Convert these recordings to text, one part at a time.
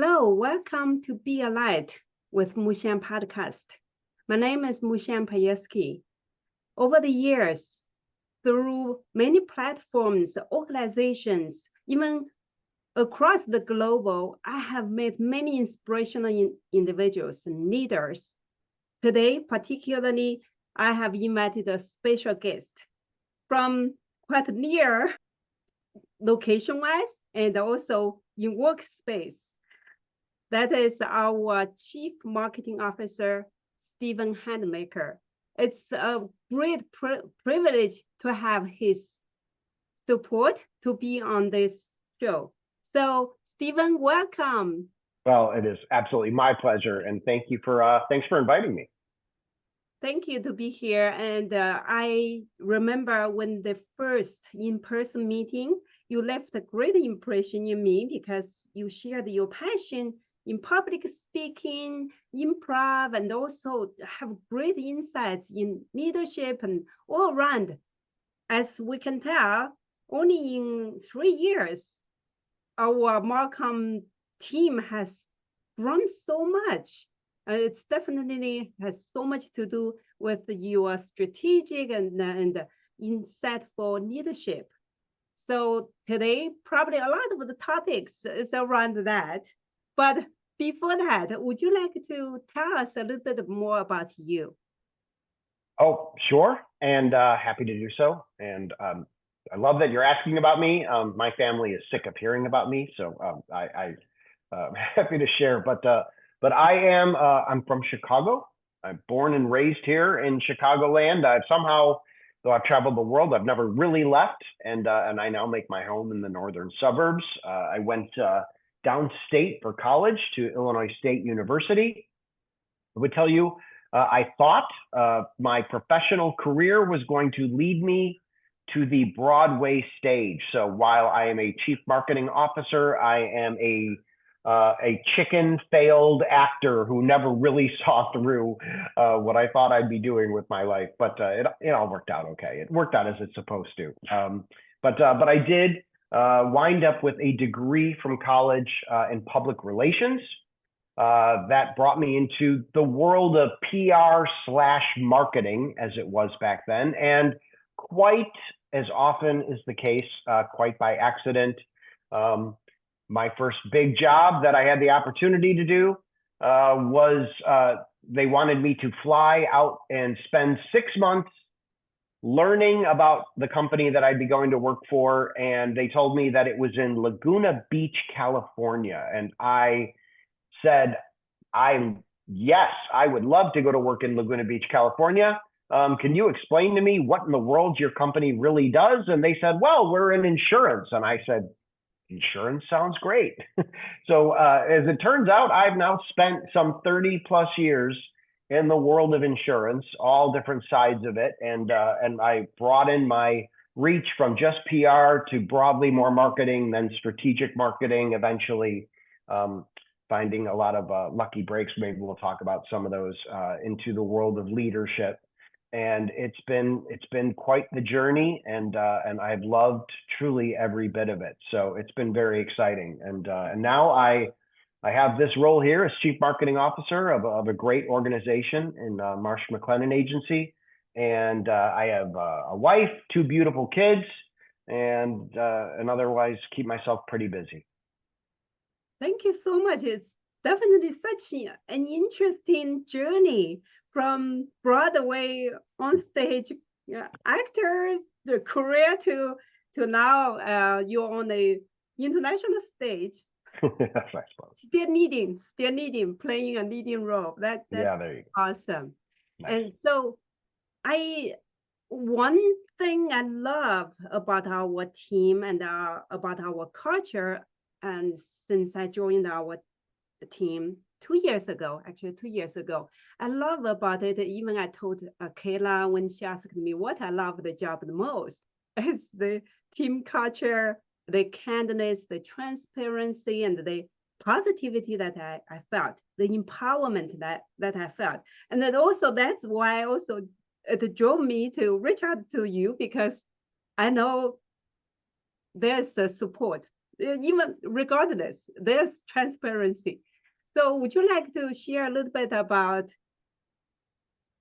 Hello, welcome to Be a Light with Muxiang podcast. My name is Muxiang Payeski. Over the years, through many platforms, organizations, even across the globe, I have met many inspirational individuals and leaders. Today, particularly, I have invited a special guest from quite near location-wise and also in workspace. That is our Chief Marketing Officer, Steven Handmaker. It's a great privilege to have his support to be on this show. So, Steven, welcome. Well, it is absolutely my pleasure, and thanks for inviting me. Thank you to be here. And I remember when the first in-person meeting, you left a great impression in me because you shared your passion in public speaking, improv, and also have great insights in leadership and all around. As we can tell, only in 3 years, our Markham team has grown so much. It's definitely has so much to do with your strategic and insightful leadership. So today, probably a lot of the topics is around that. But before that, would you like to tell us a little bit more about you? Oh, sure, and happy to do so. And I love that you're asking about me. My family is sick of hearing about me, so I'm happy to share. But I'm from Chicago. I'm born and raised here in Chicagoland. Though I've traveled the world, I've never really left, and I now make my home in the northern suburbs. I went downstate for college to Illinois State University. I would tell you, I thought my professional career was going to lead me to the Broadway stage. So while I am a chief marketing officer, I am a chicken failed actor who never really saw through what I thought I'd be doing with my life. But it all worked out okay. It worked out as it's supposed to. But I did wind up with a degree from college in public relations. That brought me into the world of PR/marketing, as it was back then. And quite as often is the case, quite by accident, my first big job that I had the opportunity to do was they wanted me to fly out and spend 6 months learning about the company that I'd be going to work for. And they told me that it was in Laguna Beach, California. And I said, yes, I would love to go to work in Laguna Beach, California. Can you explain to me what in the world your company really does? And they said, well, we're in insurance. And I said, insurance sounds great. So as it turns out, I've now spent some 30 plus years in the world of insurance, all different sides of it. And I broadened my reach from just PR to broadly more marketing, then strategic marketing, eventually finding a lot of lucky breaks. Maybe we'll talk about some of those into the world of leadership. And it's been quite the journey, and I've loved truly every bit of it. So it's been very exciting. And now I have this role here as Chief Marketing Officer of a great organization in Marsh McLennan Agency. And I have a wife, 2 beautiful kids, and otherwise keep myself pretty busy. Thank you so much. It's definitely such an interesting journey from Broadway on stage actor, the career to now you're on a international stage. Yes, I suppose. Still needing playing a leading role. That's there you go. Awesome. Nice. And so one thing I love about our team and about our culture, and since I joined our team 2 years ago, I love about it. Even I told Kayla when she asked me what I love the job the most, is the team culture, the candidness, the transparency, and the positivity that I felt, the empowerment that I felt. And then also that's why also it drove me to reach out to you, because I know there's a support even regardless, there's transparency. So would you like to share a little bit about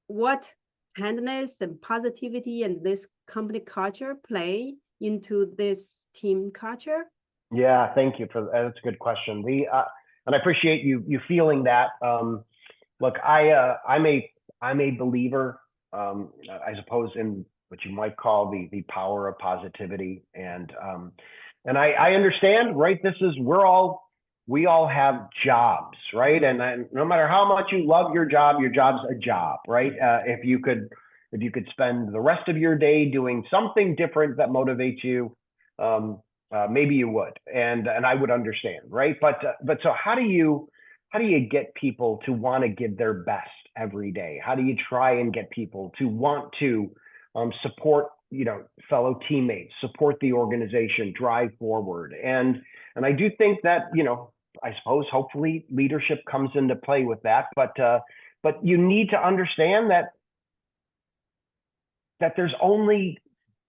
what kindness and positivity and this company culture play into this team culture? Yeah, thank you for that. That's a good question. And I appreciate you feeling that. Look, I'm a believer, I suppose, in what you might call the power of positivity, and I understand, right? We all have jobs, right? And no matter how much you love your job's a job, right? If you could spend the rest of your day doing something different that motivates you, maybe you would, and I would understand, right? But so how do you get people to want to give their best every day? How do you try and get people to want to support, fellow teammates, support the organization, drive forward? And I do think that, I suppose hopefully leadership comes into play with that, but you need to understand that there's only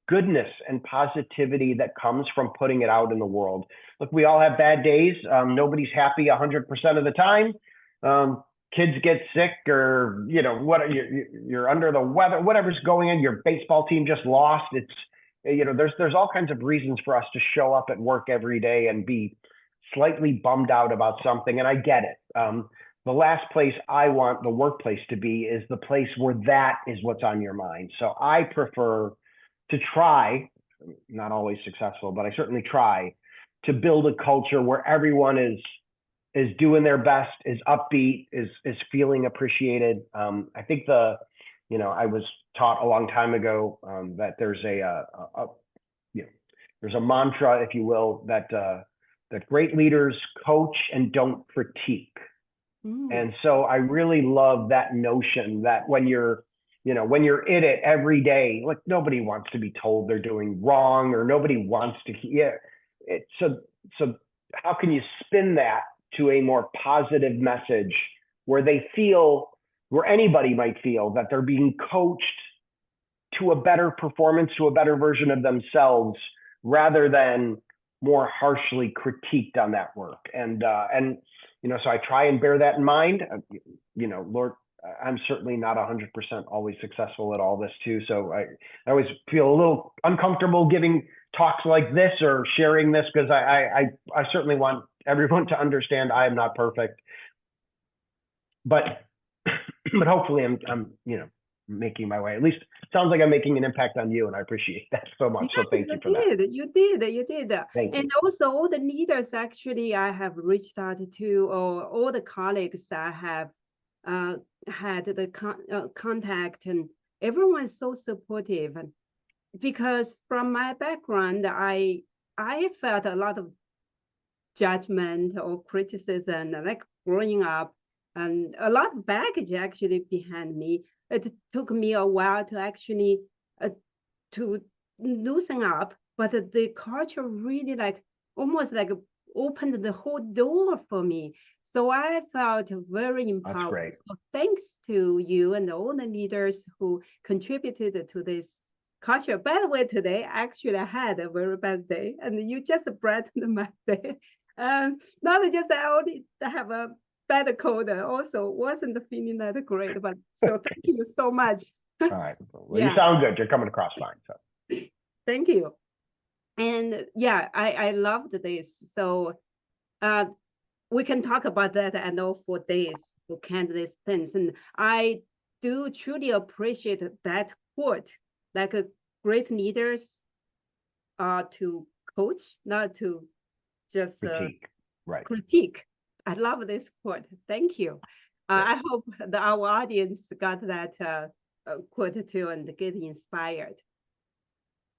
goodness and positivity that comes from putting it out in the world. Look, we all have bad days. Nobody's happy 100% of the time. Kids get sick, or you're under the weather, whatever's going on. Your baseball team just lost. It's there's all kinds of reasons for us to show up at work every day and be slightly bummed out about something, and I get it. The last place I want the workplace to be is the place where that is what's on your mind. So I prefer to try, not always successful, but I certainly try to build a culture where everyone is doing their best, is upbeat, is feeling appreciated. I think I was taught a long time ago that there's there's a mantra, if you will, that great leaders coach and don't critique. And so I really love that notion that when you're in it every day, like, nobody wants to be told they're doing wrong, or nobody wants to so how can you spin that to a more positive message where anybody might feel that they're being coached to a better performance, to a better version of themselves, rather than more harshly critiqued on that work. And so I try and bear that in mind. Lord, I'm certainly not 100% always successful at all this too. So I always feel a little uncomfortable giving talks like this or sharing this, because I certainly want everyone to understand I am not perfect. But hopefully I'm making my way. At least it sounds like I'm making an impact on you, and I appreciate that so much. So thank you for that. You did. Thank you. And also all the leaders actually I have reached out to, or all the colleagues I have had the contact, and everyone's so supportive. And because from my background, I felt a lot of judgment or criticism, like growing up, and a lot of baggage actually behind me. It took me a while to actually to loosen up, but the culture really almost opened the whole door for me. So I felt very empowered. That's great. So thanks to you and all the leaders who contributed to this culture. By the way, today actually I had a very bad day, and you just brightened my day. Not just I only have a bad cold, also wasn't feeling that great, but so thank you so much. All right. Well, you sound good. You're coming across fine. So. Thank you. And yeah, I loved this. So we can talk about that, I know, for days, for countless things. And I do truly appreciate that quote, like great leaders are to coach, not to just critique. I love this quote. Thank you. I hope that our audience got that quote too and get inspired.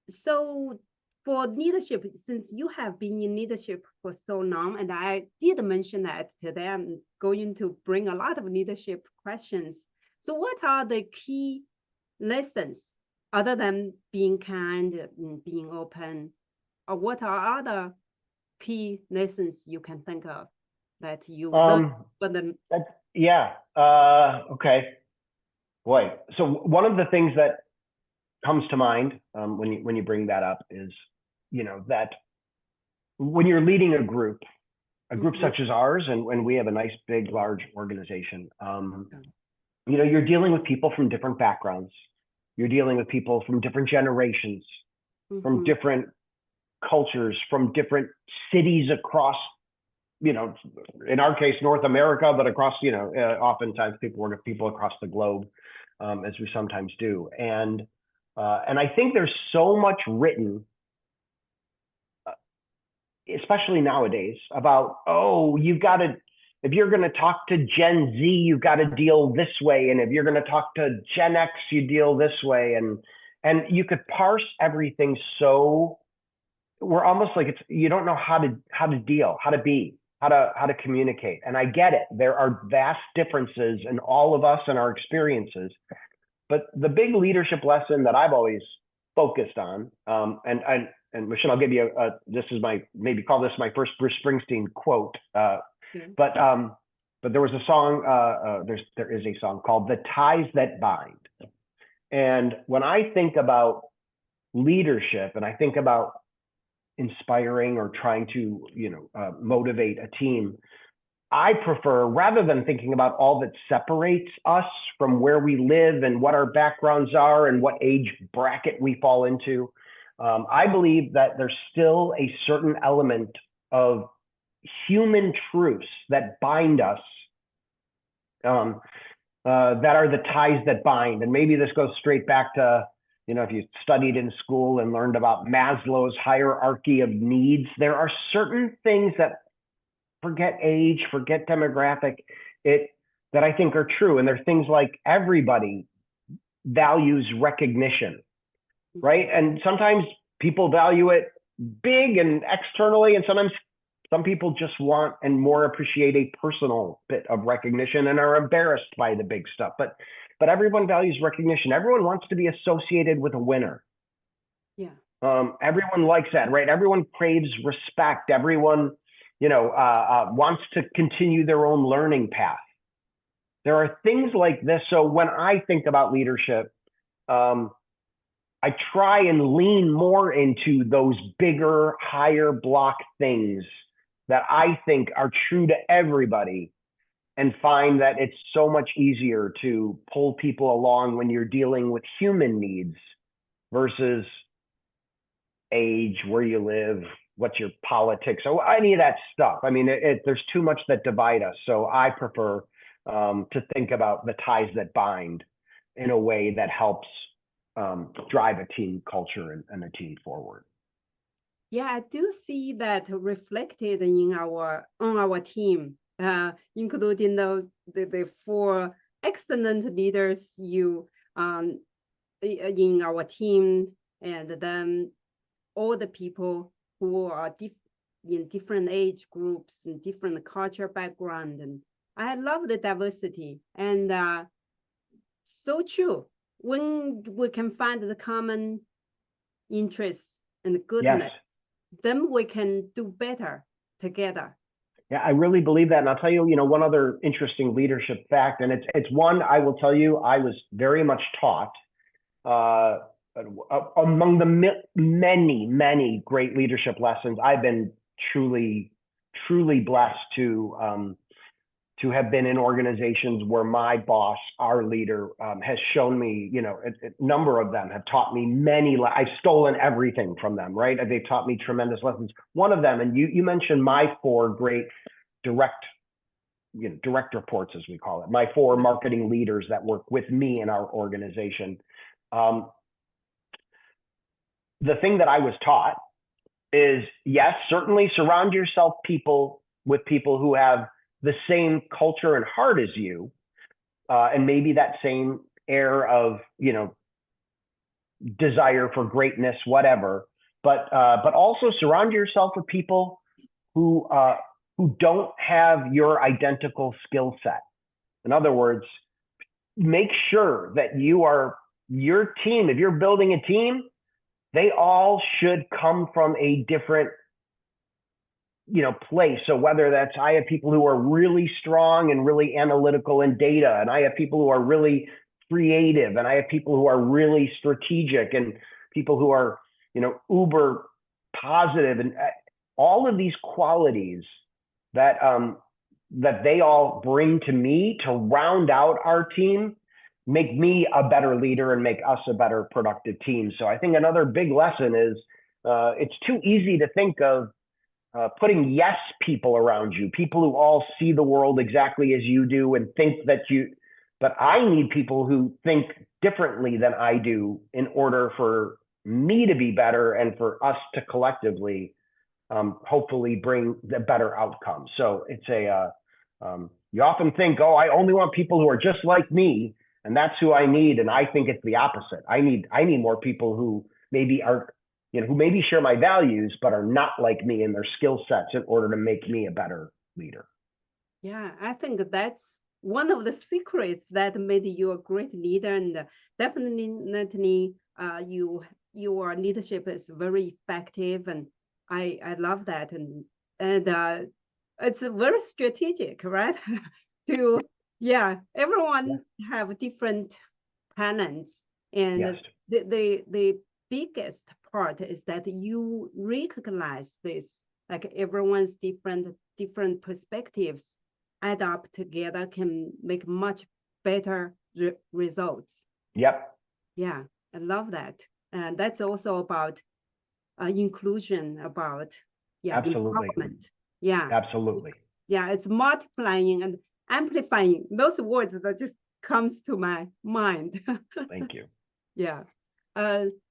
So for leadership, since you have been in leadership for so long, and I did mention that today, I'm going to bring a lot of leadership questions. So what are the key lessons, other than being kind and being open, or what are other key lessons you can think of that you learned for them? Okay. Boy, so one of the things that comes to mind when you bring that up is, that when you're leading a group Mhm. such as ours, and when we have a nice, big, large organization, you're dealing with people from different backgrounds. You're dealing with people from different generations, from Mhm. different cultures, from different cities across, in our case, North America, but across, oftentimes people across the globe, as we sometimes do. And I think there's so much written, especially nowadays, about, oh, if you're going to talk to Gen Z, you've got to deal this way. And if you're going to talk to Gen X, you deal this way. And you could parse everything so we're almost like you don't know how to deal, how to communicate. And I get it. There are vast differences in all of us and our experiences. But the big leadership lesson that I've always focused on, and Michelle, I'll give you maybe call this my first Bruce Springsteen quote. But there was a song, there is a song called "The Ties That Bind." And when I think about leadership and I think about inspiring or trying to, motivate a team, I prefer, rather than thinking about all that separates us from where we live and what our backgrounds are and what age bracket we fall into, I believe that there's still a certain element of human truths that bind us, that are the ties that bind. And maybe this goes straight back to, if you studied in school and learned about Maslow's hierarchy of needs, there are certain things that, forget age, forget demographic, that I think are true. And they're things like everybody values recognition, right? And sometimes people value it big and externally, and sometimes some people just want and more appreciate a personal bit of recognition and are embarrassed by the big stuff. But everyone values recognition. Everyone wants to be associated with a winner. Yeah. Everyone likes that, right? Everyone craves respect. Everyone, wants to continue their own learning path. There are things like this. So when I think about leadership, I try and lean more into those bigger, higher block things that I think are true to everybody, and find that it's so much easier to pull people along when you're dealing with human needs versus age, where you live, what's your politics, or any of that stuff. I mean, there's too much that divide us. So I prefer to think about the ties that bind in a way that helps drive a team culture and a team forward. Yeah, I do see that reflected on our team, including the four excellent leaders in our team, and then all the people who are in different age groups and different culture background. And I love the diversity, and so true. When we can find the common interests and goodness, Yes. then we can do better together. Yeah, I really believe that. And I'll tell you, one other interesting leadership fact, and it's one I will tell you I was very much taught among the many, many great leadership lessons. I've been truly, truly blessed to have been in organizations where my boss, our leader, has shown me, a number of them have taught me I've stolen everything from them, right? They've taught me tremendous lessons. One of them, and you mentioned my four great direct reports, as we call it, my four marketing leaders that work with me in our organization. The thing that I was taught is, yes, certainly surround yourself with people who have the same culture and heart as you, and maybe that same air of, desire for greatness, whatever. But also surround yourself with people who don't have your identical skill set. In other words, make sure that your team, if you're building a team, they all should come from a different place. So whether that's, I have people who are really strong and really analytical in data, and I have people who are really creative, and I have people who are really strategic, and people who are, uber positive, and all of these qualities that that they all bring to me to round out our team make me a better leader and make us a better productive team. So I think another big lesson is it's too easy to think of putting yes people around you, people who all see the world exactly as you do and think that you, but I need people who think differently than I do in order for me to be better and for us to collectively hopefully bring the better outcome. So it's you often think, oh, I only want people who are just like me, and that's who I need. And I think it's the opposite. I need more people who maybe are, who maybe share my values, but are not like me in their skill sets in order to make me a better leader. Yeah, I think that's one of the secrets that made you a great leader, and definitely your leadership is very effective, and I love that, and it's very strategic, right? to everyone have different talents, and Yes. the biggest part is that you recognize this, like everyone's different perspectives add up together can make much better results. Yep. Yeah, I love that. And that's also about inclusion, about Absolutely. empowerment. Yeah. Absolutely. Yeah, it's multiplying and amplifying. Those words that just comes to my mind. Thank you. Yeah.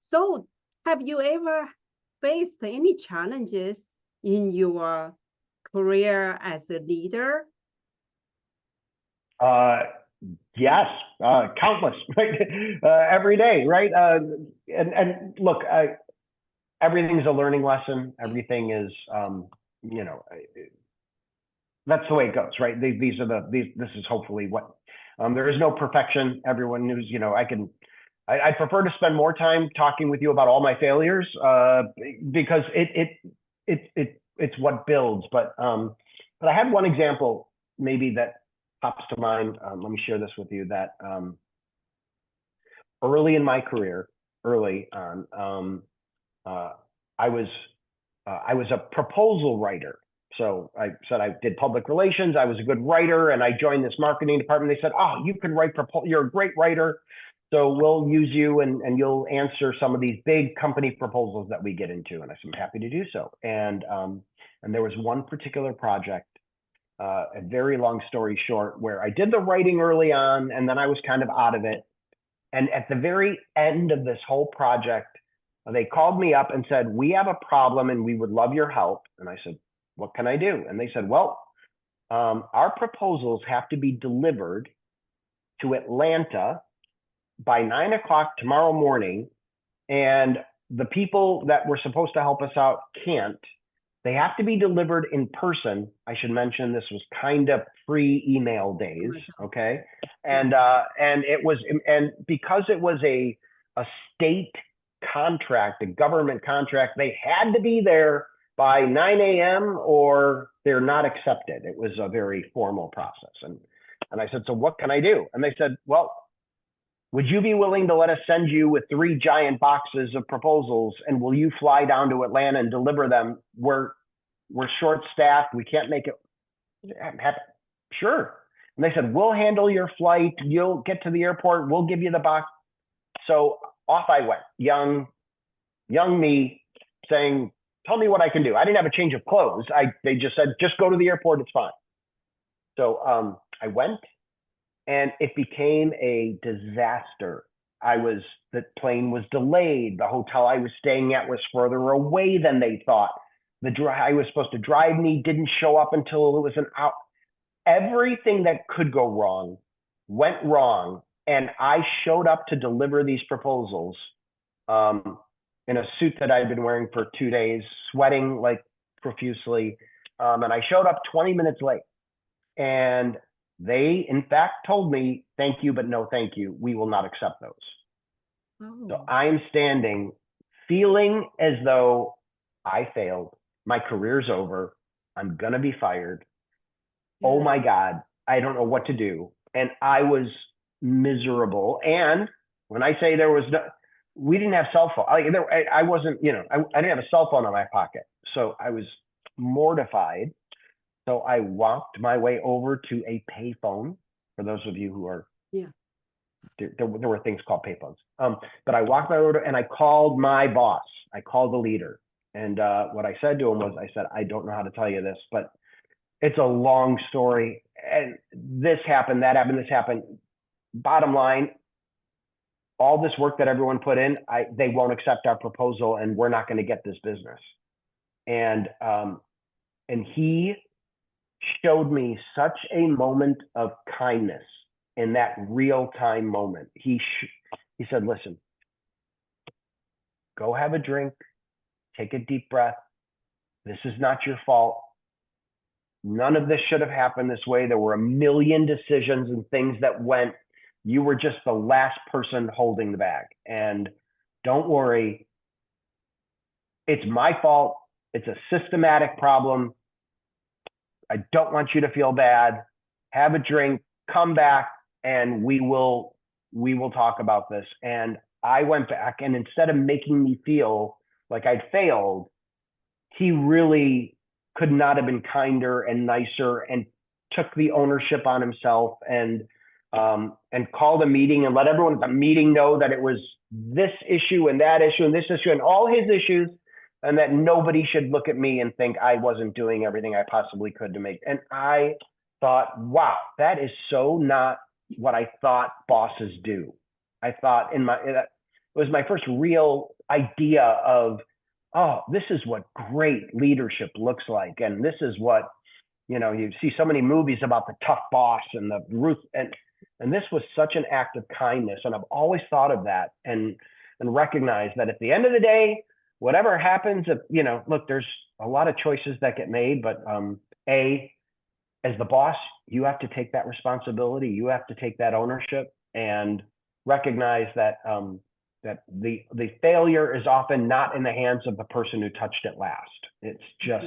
So have you ever faced any challenges in your career as a leader? Yes, countless, right? Every day, right? And look, everything's a learning lesson. Everything is, that's the way it goes, right? This is hopefully what, there is no perfection. Everyone knows, I prefer to spend more time talking with you about all my failures, because it's what builds. But I had one example maybe that pops to mind. Let me share this with you. That early in my career, early on, I was a proposal writer. So I said I did public relations. I was a good writer, and I joined this marketing department. They said, "Oh, you can write you're a great writer, so we'll use you, and you'll answer some of these big company proposals that we get into." And I said, "I'm happy to do so." And there was one particular project, a very long story short, where I did the writing early on, and then I was kind of out of it. And at the very end of this whole project, they called me up and said, "We have a problem, and we would love your help." And I said, "What can I do?" And they said, "Well, our proposals have to be delivered to Atlanta by 9 o'clock tomorrow morning, and the people that were supposed to help us out can't. They have to be delivered in person." I should mention this was kind of pre-email days, okay? And because it was a state contract, a government contract, they had to be there by 9 a.m. or they're not accepted. It was a very formal process. And I said, "So what can I do?" And they said, "Well, would you be willing to let us send you with 3 giant boxes of proposals, and will you fly down to Atlanta and deliver them? We're short-staffed. We can't make it." I'm happy. Sure. And they said, "We'll handle your flight. You'll get to the airport. We'll give you the box." So off I went, young me, saying, "Tell me what I can do." I didn't have a change of clothes. They just said, "Just go to the airport. It's fine." So I went, and it became a disaster. The plane was delayed. The hotel I was staying at was further away than they thought. The guy was supposed to drive me didn't show up until it was an hour. Everything that could go wrong went wrong. And I showed up to deliver these proposals in a suit that I'd been wearing for 2 days, sweating like profusely. And I showed up 20 minutes late. And they, in fact, told me, "Thank you, but no thank you. We will not accept those." Oh. So I'm standing feeling as though I failed. My career's over. I'm going to be fired. Yeah. Oh my God. I don't know what to do. And I was miserable. And when I say we didn't have cell phone. I wasn't, I didn't have a cell phone in my pocket. So I was mortified. So I walked my way over to a payphone. For those of you who are, there were things called payphones. But I walked my way over and I called my boss. I called the leader. And what I said to him was, I said, I don't know how to tell you this, but it's a long story. And this happened, that happened, this happened. Bottom line, all this work that everyone put in, they won't accept our proposal and we're not going to get this business. And he showed me such a moment of kindness in that real-time moment. He said, listen, go have a drink, take a deep breath. This is not your fault. None of this should have happened this way. There were a million decisions and things that went. You were just the last person holding the bag. And don't worry, it's my fault. It's a systematic problem. I don't want you to feel bad. Have a drink, come back, and we will talk about this. And I went back, and instead of making me feel like I'd failed, he really could not have been kinder and nicer, and took the ownership on himself, and called a meeting and let everyone at the meeting know that it was this issue and that issue and this issue and all his issues, and that nobody should look at me and think I wasn't doing everything I possibly could to make. And I thought, wow, that is so not what I thought bosses do. I thought it was my first real idea of, oh, this is what great leadership looks like. And this is what, you see so many movies about the tough boss and the Ruth, and this was such an act of kindness. And I've always thought of that and recognized that at the end of the day, whatever happens, look, there's a lot of choices that get made, but as the boss, you have to take that responsibility. You have to take that ownership and recognize that that the failure is often not in the hands of the person who touched it last. It's just,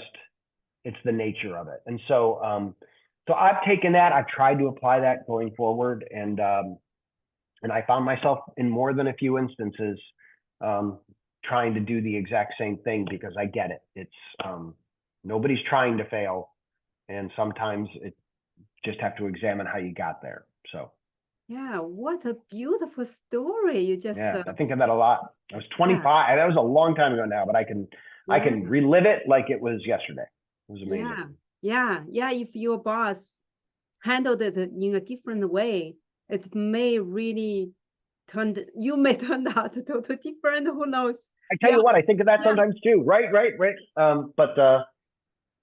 it's the nature of it. And so I've taken that, I've tried to apply that going forward. And I found myself in more than a few instances trying to do the exact same thing, because I get it. It's nobody's trying to fail. And sometimes it just have to examine how you got there. So. Yeah, what a beautiful story. You just I think of that a lot. I was 25. That was a long time ago now, but I can relive it like it was yesterday. It was amazing. Yeah. If your boss handled it in a different way, it may really you may turn out totally different. Who knows? I tell you what, I think of that sometimes too. Right.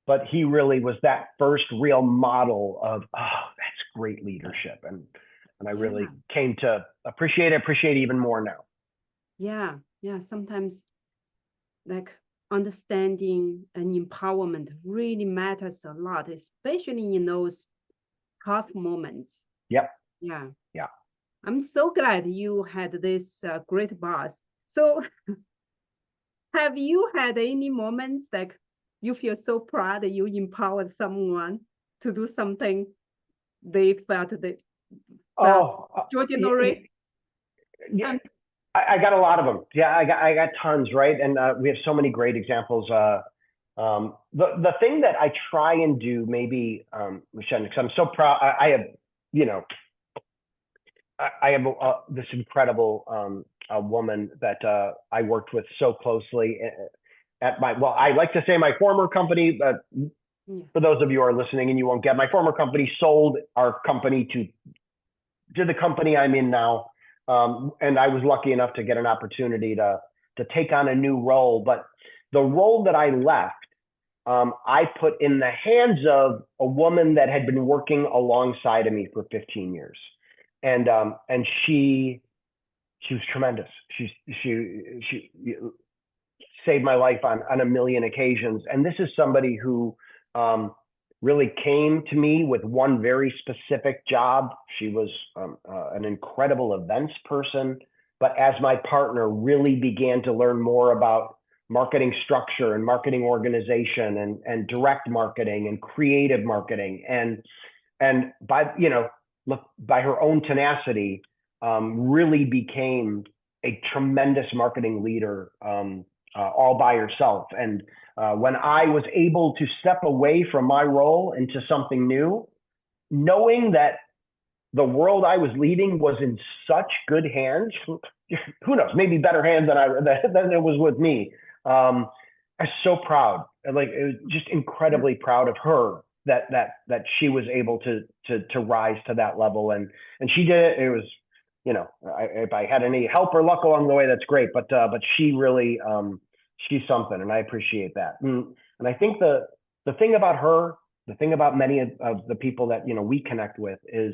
But he really was that first real model of, oh, that's great leadership. And I really came to appreciate even more now. Yeah. Sometimes like understanding and empowerment really matters a lot, especially in those tough moments. Yep. Yeah. Yeah. I'm so glad you had this great boss. So have you had any moments like you feel so proud that you empowered someone to do something they felt that extraordinary? Yeah. I got a lot of them. Yeah, I got tons, right? And we have so many great examples. The thing that I try and do, maybe, Muxiang, because I'm so proud. I have this incredible woman that I worked with so closely at I like to say my former company, but for those of you who are listening and you won't get, my former company sold our company to the company I'm in now. And I was lucky enough to get an opportunity to take on a new role. But the role that I left, I put in the hands of a woman that had been working alongside of me for 15 years. And she was tremendous. She saved my life on a million occasions. And this is somebody who really came to me with one very specific job. She was an incredible events person, but as my partner really began to learn more about marketing structure and marketing organization and direct marketing and creative marketing, and by her own tenacity, really became a tremendous marketing leader. all by herself. And when I was able to step away from my role into something new, knowing that the world I was leading was in such good hands, who knows, maybe better hands than it was with me. I'm so proud, like it was just incredibly proud of her that she was able to rise to that level, and she did it. It was, if I had any help or luck along the way, that's great. But she really, she's something, and I appreciate that. And I think the thing about her, the thing about many of the people that we connect with is,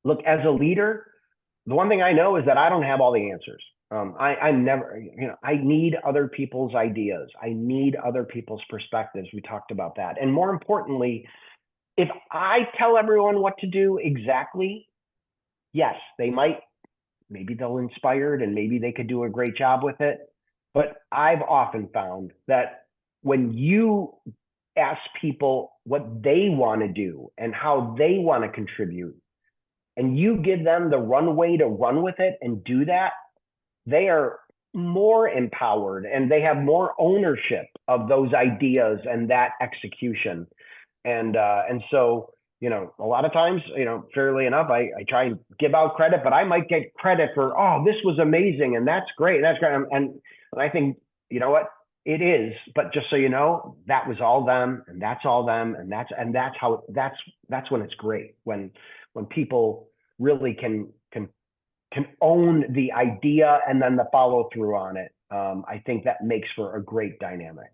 look, as a leader, the one thing I know is that I don't have all the answers. I never, I need other people's ideas. I need other people's perspectives. We talked about that. And more importantly, if I tell everyone what to do exactly, yes, maybe they'll inspired and maybe they could do a great job with it. But I've often found that when you ask people what they want to do and how they want to contribute, and you give them the runway to run with it and do that, they are more empowered and they have more ownership of those ideas and that execution. And so, a lot of times, fairly enough, I try and give out credit, but I might get credit for, oh, this was amazing and that's great. That's great. And I think, you know what, it is, but just so you know, that was all them and that's all them. And that's when it's great, when people really can own the idea and then the follow through on it. I think that makes for a great dynamic.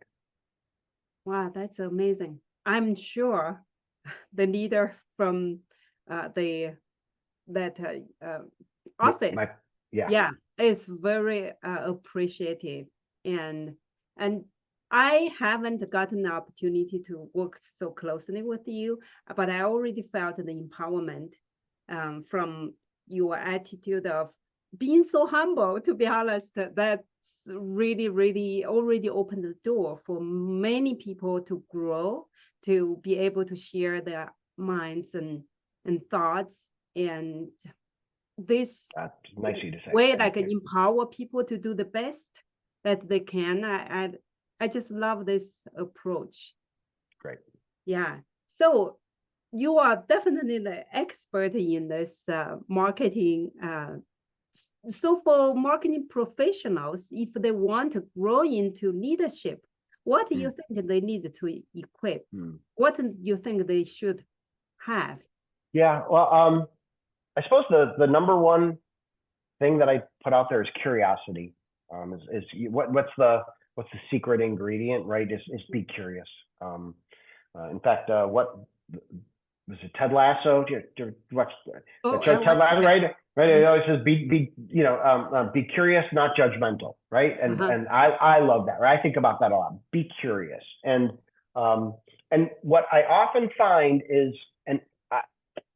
Wow, that's amazing. I'm sure the leader from that office, yeah, is very appreciative, and I haven't gotten the opportunity to work so closely with you, but I already felt the empowerment from your attitude of being so humble. To be honest, that's really, really already opened the door for many people to grow, to be able to share their minds and thoughts. And this that's nice of you to say. Way, like, empower people to do the best that they can. I just love this approach. Great. Yeah. So you are definitely the expert in this marketing. So for marketing professionals, if they want to grow into leadership, what do you think they need to equip? What do you think they should have? Yeah, well, I suppose the number one thing that I put out there is curiosity. Is what's the secret ingredient, right? Is be curious. In fact, what was it, Ted Lasso? Do you watch the show Ted Lasso, right? Right. It always says be curious, not judgmental, right? And I love that. Right? I think about that a lot. Be curious. And what I often find is,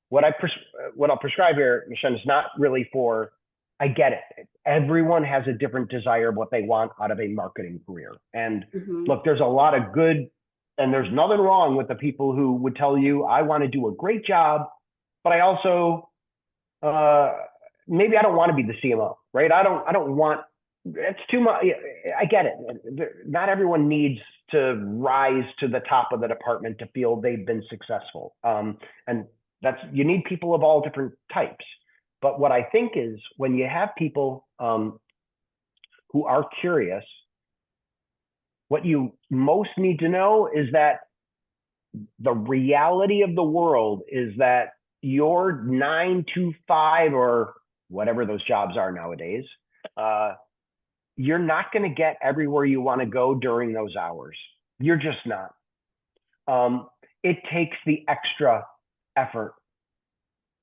what I'll prescribe here, Muxiang, is not really for. I get it. Everyone has a different desire of what they want out of a marketing career. And look, there's a lot of good, and there's nothing wrong with the people who would tell you, I want to do a great job, but I also, maybe I don't want to be the CMO, right? I don't want, it's too much. I get it. Not everyone needs to rise to the top of the department to feel they've been successful. And you need people of all different types. But what I think is, when you have people who are curious, what you most need to know is that the reality of the world is that your 9 to 5 or whatever those jobs are nowadays, you're not going to get everywhere you want to go during those hours. You're just not. It takes the extra effort.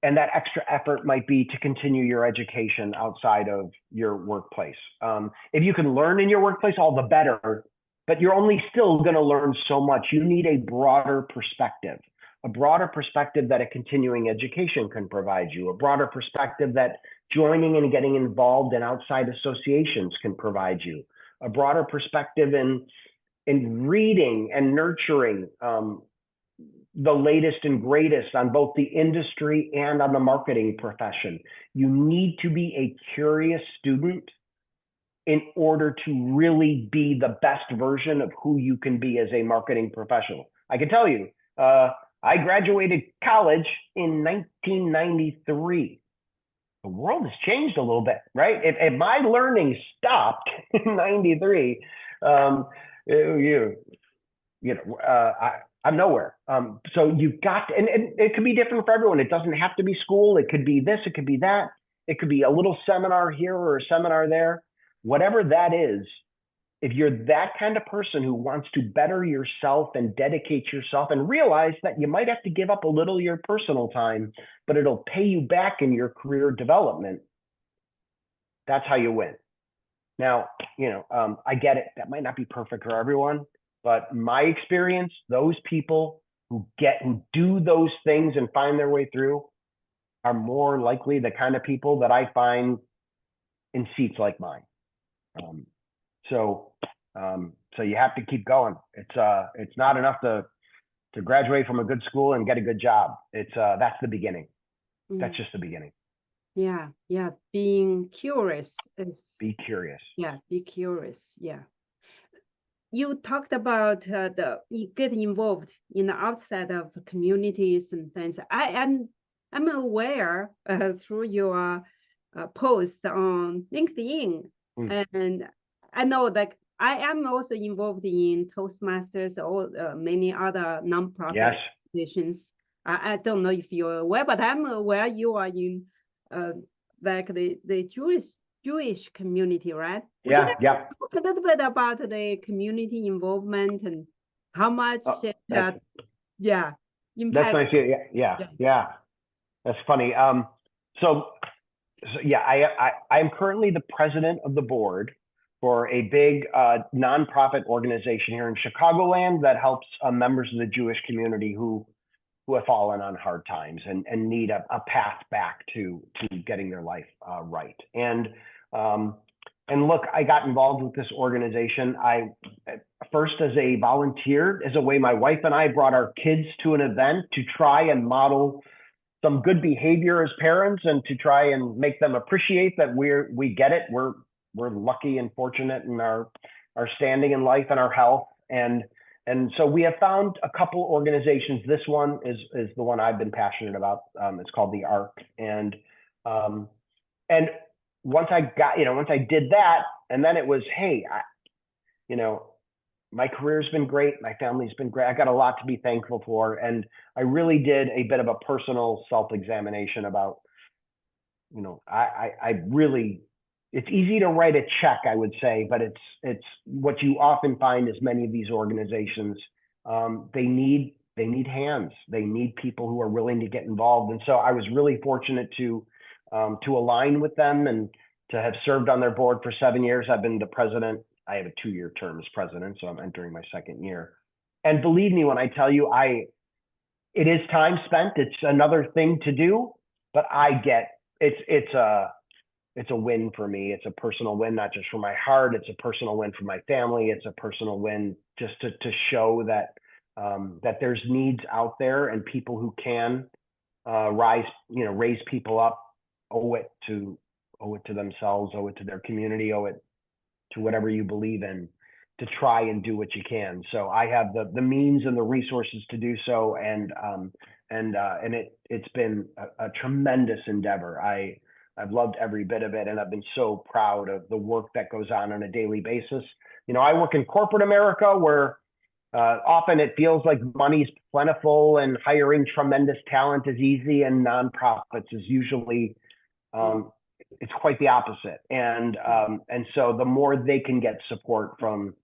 And that extra effort might be to continue your education outside of your workplace. If you can learn in your workplace, all the better, but you're only still going to learn so much. You need a broader perspective that a continuing education can provide you, a broader perspective that joining and getting involved in outside associations can provide you, a broader perspective in reading and nurturing the latest and greatest on both the industry and on the marketing profession. You need to be a curious student in order to really be the best version of who you can be as a marketing professional. I can tell you, I graduated college in 1993. The world has changed a little bit, right? If my learning stopped in 93, I'm nowhere. So you've got to, and it could be different for everyone. It doesn't have to be school. It could be this, it could be that. It could be a little seminar here or a seminar there. Whatever that is, if you're that kind of person who wants to better yourself and dedicate yourself and realize that you might have to give up a little of your personal time, but it'll pay you back in your career development, that's how you win. Now, I get it. That might not be perfect for everyone, but my experience, those people who do those things and find their way through are more likely the kind of people that I find in seats like mine. So you have to keep going. It's not enough to graduate from a good school and get a good job. That's the beginning. That's just the beginning. Yeah. Being curious is. Be curious. Yeah, be curious. Yeah. You talked about you get involved in the outside of communities and things. I'm aware through your posts on LinkedIn, and I know that I am also involved in Toastmasters or many other nonprofit organizations. I don't know if you're aware, but I'm aware you are in like the Jewish community, right? Would you talk a little bit about the community involvement and how much impact? That's nice. Yeah. That's funny. So I'm currently the president of the board for a big nonprofit organization here in Chicagoland that helps members of the Jewish community who have fallen on hard times and need a path back to getting their life right. And look, I got involved with this organization. I first as a volunteer, as a way my wife and I brought our kids to an event to try and model some good behavior as parents and to try and make them appreciate that we get it. We're lucky and fortunate in our standing in life and our health. And so we have found a couple organizations. This one is the one I've been passionate about. It's called the ARC. And once I did that, and then it was, hey, my career's been great. My family's been great. I got a lot to be thankful for. And I really did a bit of a personal self-examination about, I really, it's easy to write a check, I would say, but it's what you often find is many of these organizations, they need hands. They need people who are willing to get involved. And so I was really fortunate to align with them and to have served on their board for 7 years. I've been the president. I have a 2-year term as president, so I'm entering my 2nd year. And believe me when I tell you, it is time spent. It's another thing to do, but I get it's a win for me. It's a personal win, not just for my heart. It's a personal win for my family. It's a personal win just to show that there's needs out there and people who can raise people up, owe it to themselves, owe it to their community, owe it to whatever you believe in, to try and do what you can. So I have the means and the resources to do so, and it's been a tremendous endeavor. I've loved every bit of it, and I've been so proud of the work that goes on a daily basis. I work in corporate America where often it feels like money's plentiful and hiring tremendous talent is easy, and nonprofits is usually it's quite the opposite. And so the more they can get support from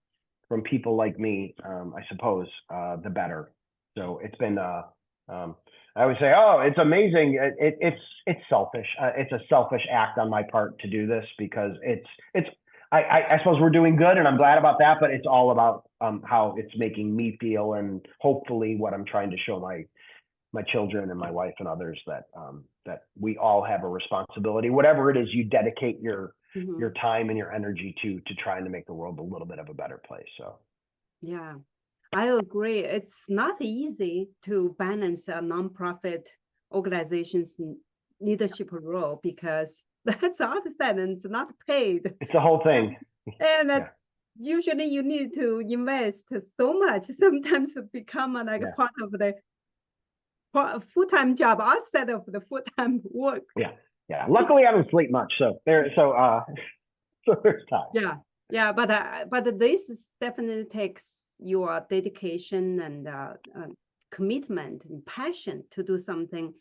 people like me, I suppose, the better. So it's been I would say, oh, it's amazing. It's selfish. It's a selfish act on my part to do this because I suppose we're doing good and I'm glad about that, but it's all about how it's making me feel and hopefully what I'm trying to show my children and my wife and others that we all have a responsibility, whatever it is you dedicate your time and your energy to trying to make the world a little bit of a better place. So yeah, I agree. It's not easy to balance a nonprofit organization's leadership role because that's outside and it's not paid. It's the whole thing. And Yeah. usually you need to invest so much, sometimes to become like a Yeah. part of the full-time job outside of the full-time work. Yeah. Yeah. Luckily, I don't sleep much, so so there's time. Yeah, but this is definitely takes your dedication and commitment and passion to do something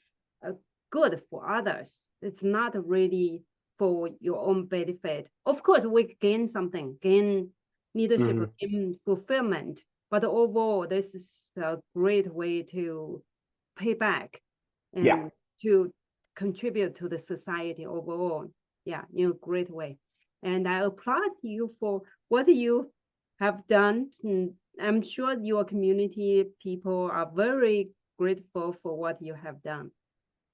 uh, good for others. It's not really for your own benefit. Of course, we gain something, gain leadership, Mhm. gain fulfillment. But overall, this is a great way to pay back Yeah. and to contribute to the society overall. Yeah, in a great way. And I applaud you for what you have done. I'm sure your community people are very grateful for what you have done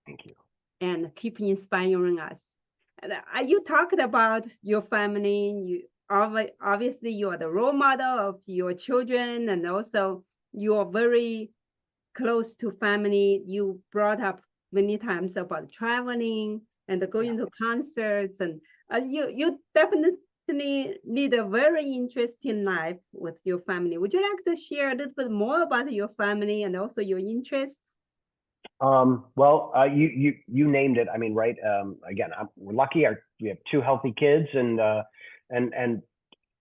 Thank you. and keep inspiring us. And you talked about your family. You obviously you are the role model of your children, and also you are very close to family. You brought up many times about traveling and going to concerts, and you definitely lead a very interesting life with your family. Would you like to share a little bit more about your family and also your interests? Well, you named it. I mean, right. Again, we're lucky. We have two healthy kids, and and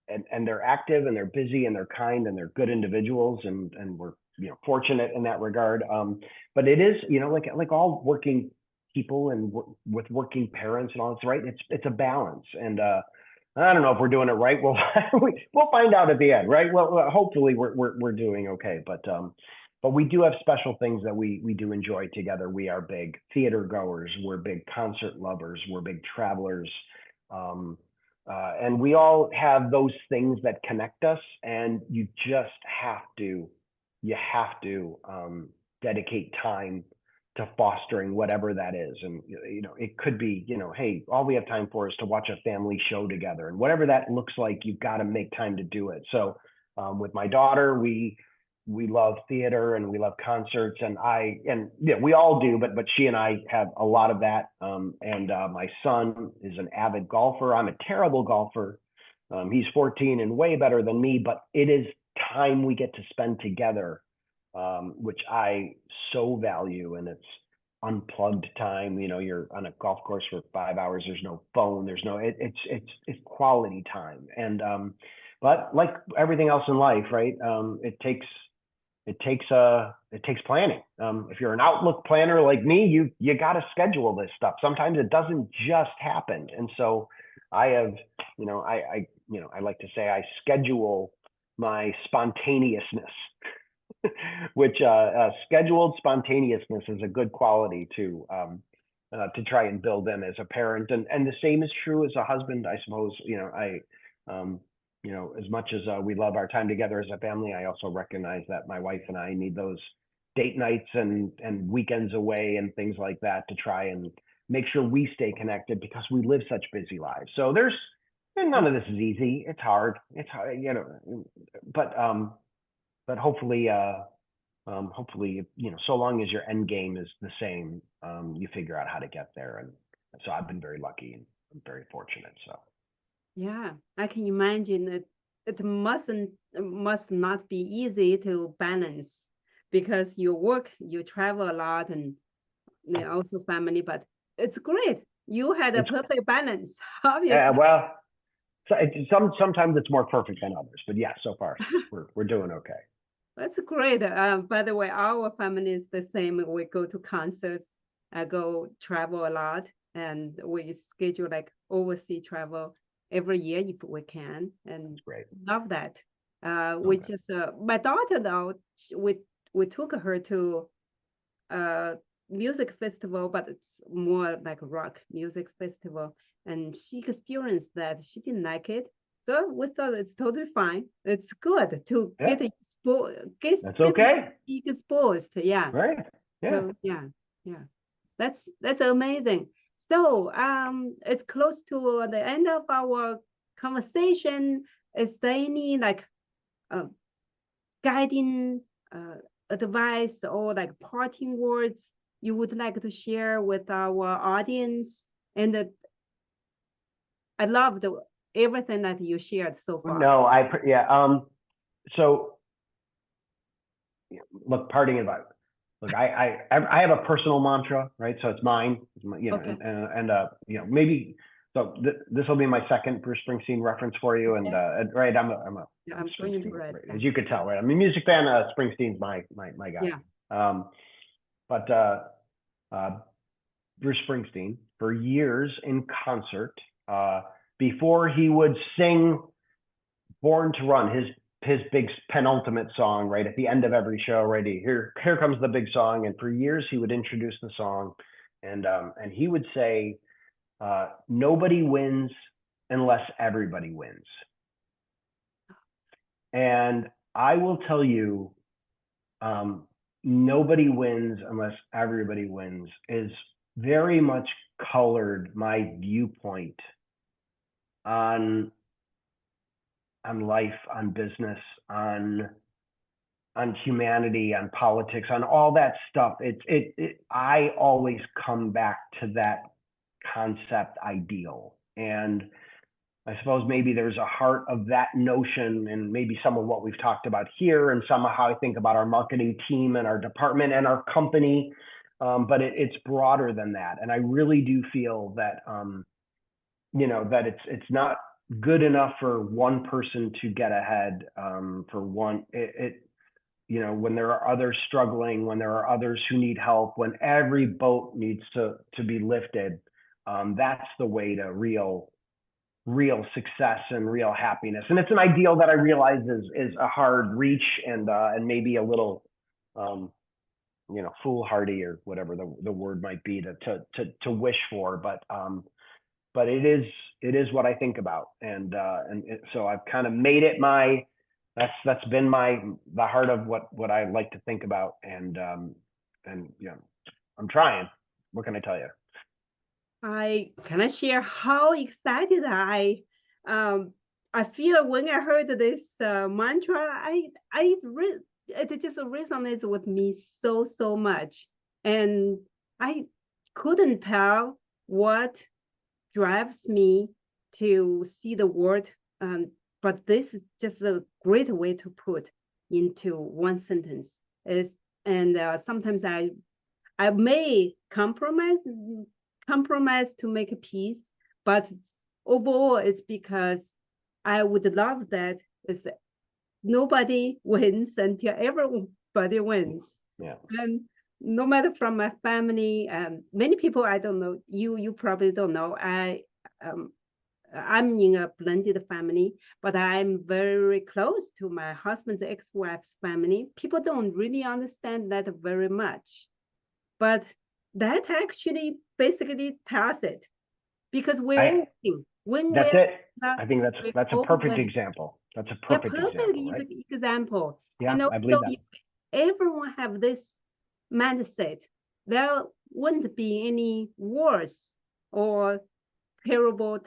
and they're active and they're busy and they're kind and they're good individuals, and we're fortunate in that regard. But it is like all working people and with working parents and all this, right? It's a balance, and I don't know if we're doing it right. We'll find out at the end, right? Well, hopefully we're doing okay, but we do have special things that we do enjoy together. We are big theater goers. We're big concert lovers. We're big travelers. Um, and we all have those things that connect us, and you have to dedicate time to fostering whatever that is. And it could be, hey, all we have time for is to watch a family show together, and whatever that looks like, you've got to make time to do it. So with my daughter, we love theater and we love concerts, and we all do, but she and I have a lot of that. And my son is an avid golfer. I'm a terrible golfer. He's 14 and way better than me, but it is time we get to spend together, which I so value. And it's unplugged time. You're on a golf course for 5 hours. There's no phone. It's quality time. And but like everything else in life, right? It takes planning. If you're an Outlook planner like me, you got to schedule this stuff. Sometimes it doesn't just happen, and so I have, I like to say I schedule my spontaneousness, which scheduled spontaneousness is a good quality to try and build in as a parent, and the same is true as a husband, I suppose. As much as we love our time together as a family, I also recognize that my wife and I need those date nights and weekends away and things like that to try and make sure we stay connected, because we live such busy lives. So none of this is easy. It's hard. But hopefully, so long as your end game is the same, you figure out how to get there. And so I've been very lucky and I'm very fortunate. So. Yeah, I can imagine it must not be easy to balance because you work, you travel a lot, and also family. But it's great. You had a perfect balance, obviously. Well, so sometimes it's more perfect than others, but yeah, so far we're doing okay. That's great. By the way, our family is the same. We go to concerts, I go travel a lot, and we schedule like overseas travel every year if we can, and Great. love that. We just my daughter though, we took her to a music festival, but it's more like rock music festival, and she experienced that. She didn't like it, so we thought it's totally fine. It's good to Yeah. That's okay. get exposed. Yeah. Right. Yeah. So yeah. That's amazing. So it's close to the end of our conversation. Is there any like guiding advice or like parting words you would like to share with our audience? And I loved everything that you shared so far. No, so look, parting advice. Look, I have a personal mantra, right? So it's mine, Okay. maybe. So this will be my second Bruce Springsteen reference for you, and right, I'm going to Springsteen, write right, that. as you could tell, right? I'm a music fan. Springsteen's my guy. Yeah. But Bruce Springsteen, for years in concert, before he would sing "Born to Run," his big penultimate song, right at the end of every show, right? Here comes the big song, and for years he would introduce the song, and he would say, "Nobody wins unless everybody wins." And I will tell you, nobody wins unless everybody wins is very much colored my viewpoint on life, on business, on humanity, on politics, on all that stuff. I always come back to that concept ideal. And I suppose maybe there's a heart of that notion, and maybe some of what we've talked about here, and some of how I think about our marketing team and our department and our company. But it's broader than that. And I really do feel that, that it's not good enough for one person to get ahead. When there are others struggling, when there are others who need help, when every boat needs to be lifted, that's the way to real success and real happiness. And it's an ideal that I realize is a hard reach, and maybe a little foolhardy, or whatever the word might be, to wish for, but it is what I think about, so I've kind of made it that's been the heart of what I like to think about, and I'm trying. What can I tell you? Can I share how excited I feel when I heard this mantra? It just resonates with me so much, and I couldn't tell what drives me to see the world. But this is just a great way to put into one sentence. Sometimes I may compromise to make a peace, but overall it's because I would love that is nobody wins until everybody wins. Yeah. And no matter from my family, many people I don't know, you probably don't know, I'm in a blended family, but I'm very close to my husband's ex-wife's family. People don't really understand that very much, but that actually basically tells it, because we're that's it. I think that's a perfect example. That's a perfect example, right? Example. Yeah, and also, I believe that. If everyone have this mindset, there wouldn't be any wars or terrible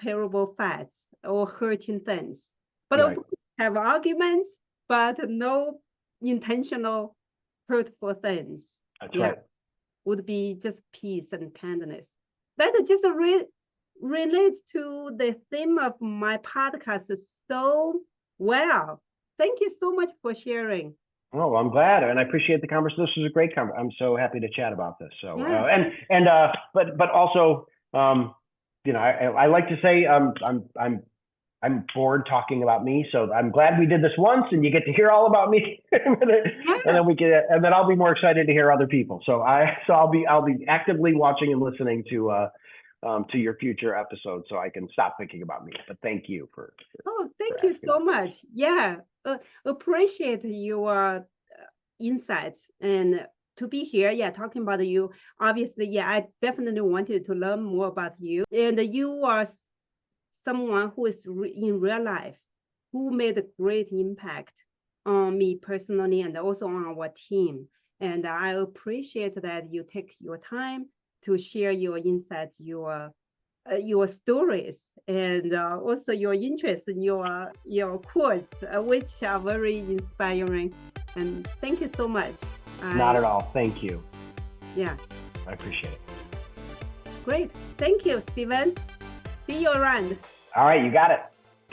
fights or hurting things. But Right. of course, have arguments, but no intentional hurtful things. That's right. Would be just peace and kindness. That just relates to the theme of my podcast so well. Thank you so much for sharing. Oh, I'm glad, and I appreciate the conversation. This was a great conversation. I'm so happy to chat about this. So, but also, I like to say, I'm bored talking about me, so I'm glad we did this once, and you get to hear all about me, and then I'll be more excited to hear other people. So I'll be actively watching and listening to your future episodes, so I can stop thinking about me. But thank you for thank you so much. Yeah, appreciate your insights and to be here. Yeah, talking about you. Obviously, yeah, I definitely wanted to learn more about you, and you are someone who is in real life, who made a great impact on me personally and also on our team. And I appreciate that you take your time to share your insights, your stories, and also your interest in your quotes, which are very inspiring. And thank you so much. Not at all. Thank you. Yeah. I appreciate it. Great. Thank you, Steven. See you around. All right, you got it.